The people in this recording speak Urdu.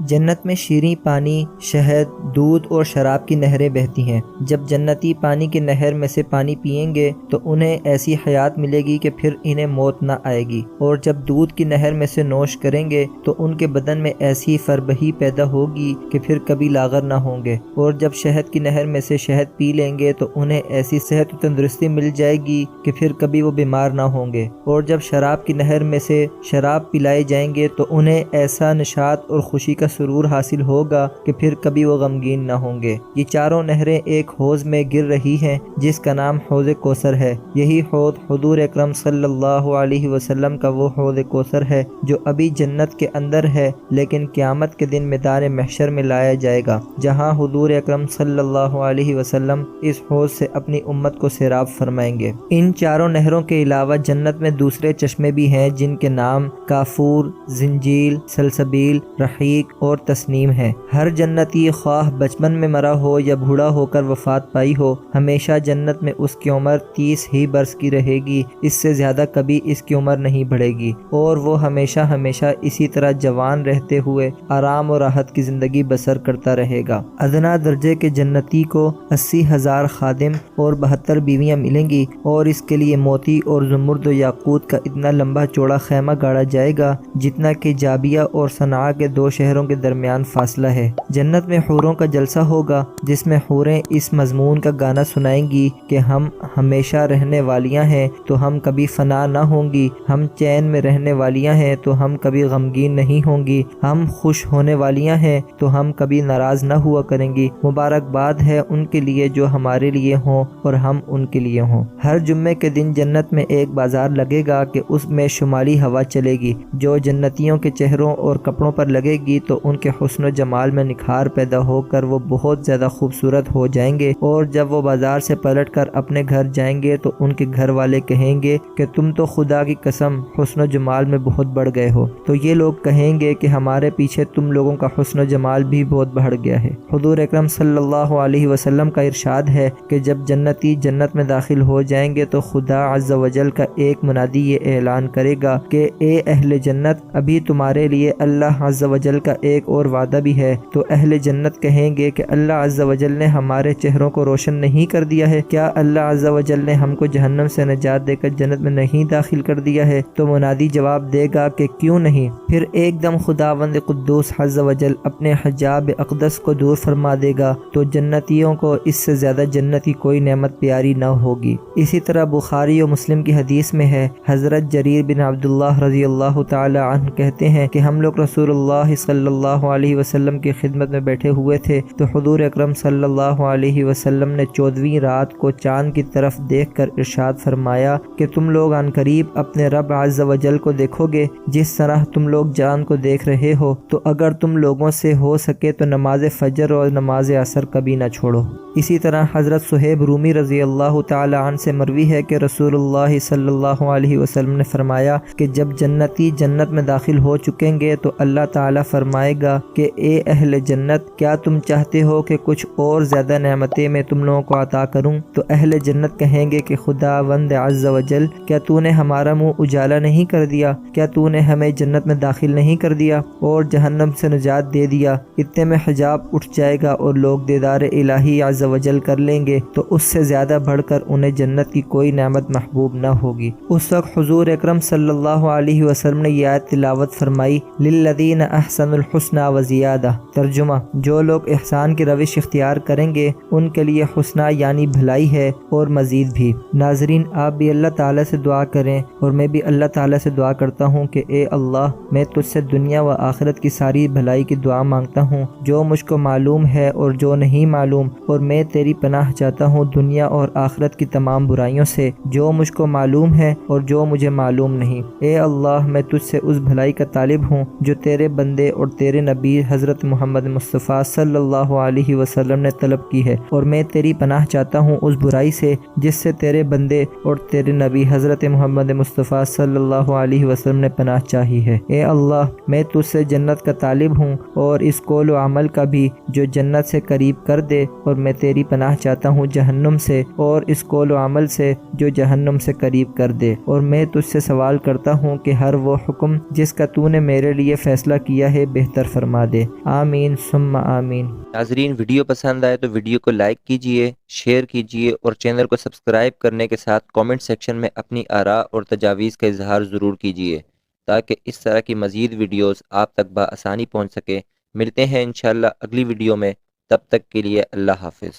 جنت میں شیریں پانی، شہد، دودھ اور شراب کی نہریں بہتی ہیں۔ جب جنتی پانی کی نہر میں سے پانی پئیں گے تو انہیں ایسی حیات ملے گی کہ پھر انہیں موت نہ آئے گی، اور جب دودھ کی نہر میں سے نوش کریں گے تو ان کے بدن میں ایسی فربہی پیدا ہوگی کہ پھر کبھی لاغر نہ ہوں گے، اور جب شہد کی نہر میں سے شہد پی لیں گے تو انہیں ایسی صحت و تندرستی مل جائے گی کہ پھر کبھی وہ بیمار نہ ہوں گے، اور جب شراب کی نہر میں سے شراب پلائے جائیں گے تو انہیں ایسا نشاط اور خوشی کا سرور حاصل ہوگا کہ پھر کبھی وہ غمگین نہ ہوں گے۔ یہ چاروں نہریں ایک حوض میں گر رہی ہیں جس کا نام حوض کوثر ہے۔ یہی حوض حضور اکرم صلی اللہ علیہ وسلم کا وہ حوض کوثر ہے جو ابھی جنت کے اندر ہے، لیکن قیامت کے دن میدان محشر میں لایا جائے گا، جہاں حضور اکرم صلی اللہ علیہ وسلم اس حوض سے اپنی امت کو سیراب فرمائیں گے۔ ان چاروں نہروں کے علاوہ جنت میں دوسرے چشمے بھی ہیں جن کے نام کافور، زنجیل، سلسبیل، رحیق اور تسنیم ہیں۔ ہر جنتی خواہ بچپن میں مرا ہو یا بوڑھا ہو کر وفات پائی ہو، ہمیشہ جنت میں اس کی عمر 30 ہی برس کی رہے گی، اس سے زیادہ کبھی اس کی عمر نہیں بڑھے گی، اور وہ ہمیشہ ہمیشہ اسی طرح جوان رہتے ہوئے آرام اور راحت کی زندگی بسر کرتا رہے گا۔ ادنا درجے کے جنتی کو 80,000 خادم اور 72 بیویاں ملیں گی، اور اس کے لیے موتی اور زمرد و یاقوت کا اتنا لمبا چوڑا خیمہ گاڑا جائے گا جتنا کہ جابیہ اور صنعاء کے 2 شہروں کے درمیان فاصلہ ہے۔ جنت میں حوروں کا جلسہ ہوگا جس میں حوریں اس مضمون کا گانا سنائیں گی کہ ہم ہمیشہ رہنے والیاں ہیں تو ہم کبھی فنا نہ ہوں گی، ہم چین میں رہنے والیاں ہیں تو ہم کبھی غمگین نہیں ہوں گی، ہم خوش ہونے والیاں ہیں تو ہم کبھی ناراض نہ ہوا کریں گی۔ مبارکباد ہے ان کے لیے جو ہمارے لیے ہوں اور ہم ان کے لیے ہوں۔ ہر جمعے کے دن جنت میں ایک بازار لگے گا کہ اس میں شمالی ہوا چلے گی، جو جنتیوں کے چہروں اور کپڑوں پر لگے گی تو ان کے حسن و جمال میں نکھار پیدا ہو کر وہ بہت زیادہ خوبصورت ہو جائیں گے، اور جب وہ بازار سے پلٹ کر اپنے گھر جائیں گے تو ان کے گھر والے کہیں گے کہ تم تو خدا کی قسم حسن و جمال میں بہت بڑھ گئے ہو، تو یہ لوگ کہیں گے کہ ہمارے پیچھے تم لوگوں کا حسن و جمال بھی بہت بڑھ گیا ہے۔ حضور اکرم صلی اللہ علیہ وسلم کا ارشاد ہے کہ جب جنتی جنت میں داخل ہو جائیں گے تو خدا عز و جل کا ایک منادی یہ اعلان کرے گا کہ اے اہل جنت، ابھی تمہارے لیے اللہ عز و جل کا ایک اور وعدہ بھی ہے۔ تو اہل جنت کہیں گے کہ اللہ عز و جل نے ہمارے چہروں کو روشن نہیں کر دیا ہے؟ کیا اللہ عز و جل نے ہم کو جہنم سے نجات دے کر جنت میں نہیں داخل کر دیا ہے؟ تو منادی جواب دے گا کہ کیوں نہیں۔ پھر ایک دم خداوند قدوس عز و جل اپنے حجاب اقدس کو دور فرما دے گا تو جنتیوں کو اس سے زیادہ جنتی کوئی نعمت پیاری نہ ہوگی۔ اسی طرح بخاری و مسلم کی حدیث میں ہے، حضرت جریر بن عبداللہ رضی اللہ تعالی عنہ کہتے ہیں کہ ہم لوگ رسول اللہ صلی اللہ علیہ وسلم کی خدمت میں بیٹھے ہوئے تھے تو حضور اکرم صلی اللہ علیہ وسلم نے 14ویں رات کو چاند کی طرف دیکھ کر ارشاد فرمایا کہ تم لوگ عن قریب اپنے رب عز و جل کو دیکھو گے جس طرح تم لوگ چاند کو دیکھ رہے ہو، تو اگر تم لوگوں سے ہو سکے تو نماز فجر اور نماز عصر کبھی نہ چھوڑو۔ اسی طرح حضرت صہیب رومی رضی اللہ تعالی عنہ سے مروی ہے کہ رسول اللہ صلی اللہ علیہ وسلم نے فرمایا کہ جب جنتی جنت میں داخل ہو چکیں گے تو اللہ تعالیٰ فرمائے گا کہ اے اہل جنت، کیا تم چاہتے ہو کہ کچھ اور زیادہ نعمتیں میں تم لوگوں کو عطا کروں؟ تو اہل جنت کہیں گے کہ خداوند عز و جل، کیا تو نے ہمارا منہ اجالا نہیں کر دیا؟ کیا تو نے ہمیں جنت میں داخل نہیں کر دیا اور جہنم سے نجات دے دیا؟ اتنے میں حجاب اٹھ جائے گا اور لوگ دیدار الہی عز و جل کر لیں گے، تو اس سے زیادہ بڑھ کر انہیں جنت کی کوئی نعمت محبوب نہ ہوگی۔ اس وقت حضور اکرم صلی اللہ علیہ وسلم نے یہ آیت تلاوت فرمائی، للذین احسنوا الحسنی وزیادہ۔ ترجمہ: جو لوگ احسان کی روش اختیار کریں گے ان کے لیے حسنہ یعنی بھلائی ہے اور مزید بھی۔ ناظرین، آپ بھی اللہ تعالیٰ سے دعا کریں اور میں بھی اللہ تعالیٰ سے دعا کرتا ہوں کہ اے اللہ، میں تجھ سے دنیا و آخرت کی ساری بھلائی کی دعا مانگتا ہوں، جو مجھ کو معلوم ہے اور جو نہیں معلوم، اور میں تیری پناہ چاہتا ہوں دنیا اور آخرت کی تمام برائیوں سے، جو مجھ کو معلوم ہے اور جو مجھے معلوم نہیں۔ اے اللہ، میں تجھ سے اس بھلائی کا طالب ہوں جو تیرے بندے اور تیرے نبی حضرت محمد مصطفیٰ صلی اللہ علیہ وسلم نے طلب کی ہے، اور میں تیری پناہ چاہتا ہوں اس برائی سے جس سے تیرے بندے اور تیرے نبی حضرت محمد مصطفیٰ صلی اللہ علیہ وسلم نے پناہ چاہی ہے۔ اے اللہ، میں تجھ سے جنت کا طالب ہوں اور اس قول و عمل کا بھی جو جنت سے قریب کر دے، اور میں تیری پناہ چاہتا ہوں جہنم سے اور اس قول و عمل سے جو جہنم سے قریب کر دے، اور میں تجھ سے سوال کرتا ہوں کہ ہر وہ حکم جس کا تو نے میرے لیے فیصلہ کیا ہے بہتر بہتر فرما دے، آمین ثم آمین۔ ناظرین، ویڈیو پسند آئے تو ویڈیو کو لائک کیجئے، شیئر کیجئے اور چینل کو سبسکرائب کرنے کے ساتھ کامنٹ سیکشن میں اپنی آراء اور تجاویز کا اظہار ضرور کیجئے تاکہ اس طرح کی مزید ویڈیوز آپ تک بآسانی پہنچ سکے۔ ملتے ہیں انشاءاللہ اگلی ویڈیو میں، تب تک کے لیے اللہ حافظ۔